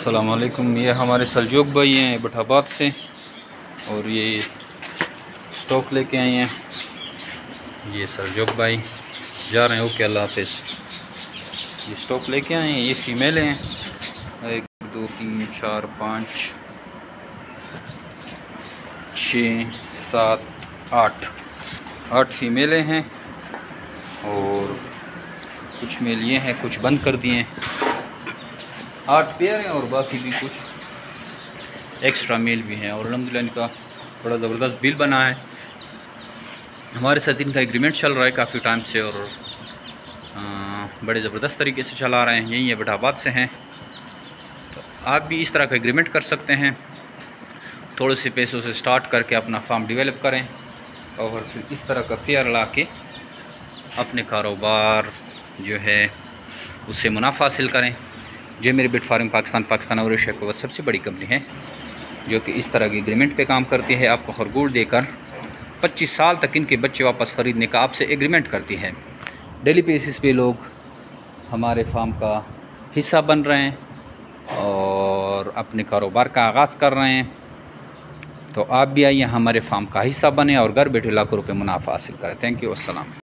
अस्सलाम वालेकुम। ये हमारे सलजोक भाई हैं बठाबाद से और ये स्टॉक लेके आए हैं। ये सलजोक भाई जा रहे हैं। ओके, अल्लाह हाफिज़। ये स्टॉक लेके आए हैं। ये फ़ीमेल हैं। 1 2 3 4 5 6 7 8 फ़ीमेलें हैं और कुछ मेल ये हैं, कुछ बंद कर दिए हैं। 8 पेयर हैं और बाकी भी कुछ एक्स्ट्रा मेल भी हैं और अल्हम्दुलिल्लाह इनका बड़ा ज़बरदस्त बिल बना है। हमारे साथ इनका एग्रीमेंट चल रहा है काफ़ी टाइम से और बड़े ज़बरदस्त तरीके से चला रहे हैं। यही है, बठाबाद से हैं। तो आप भी इस तरह का एग्रीमेंट कर सकते हैं। थोड़े से पैसों से स्टार्ट करके अपना फार्म डेवलप करें और फिर इस तरह का पेयर ला के अपने कारोबार जो है उससे मुनाफा हासिल करें। जो मेरे बिट फार्म पाकिस्तान और एशिया की सबसे बड़ी कंपनी है जो कि इस तरह के एग्रीमेंट पे काम करती है। आपको खरगोश देकर 25 साल तक इनके बच्चे वापस ख़रीदने का आपसे एग्रीमेंट करती है। डेली बेसिस पे लोग हमारे फार्म का हिस्सा बन रहे हैं और अपने कारोबार का आगाज़ कर रहे हैं। तो आप भी आइए, हमारे फार्म का हिस्सा बने और घर बैठे लाखों रुपये मुनाफा हासिल करें। थैंक यू, अस्सलाम।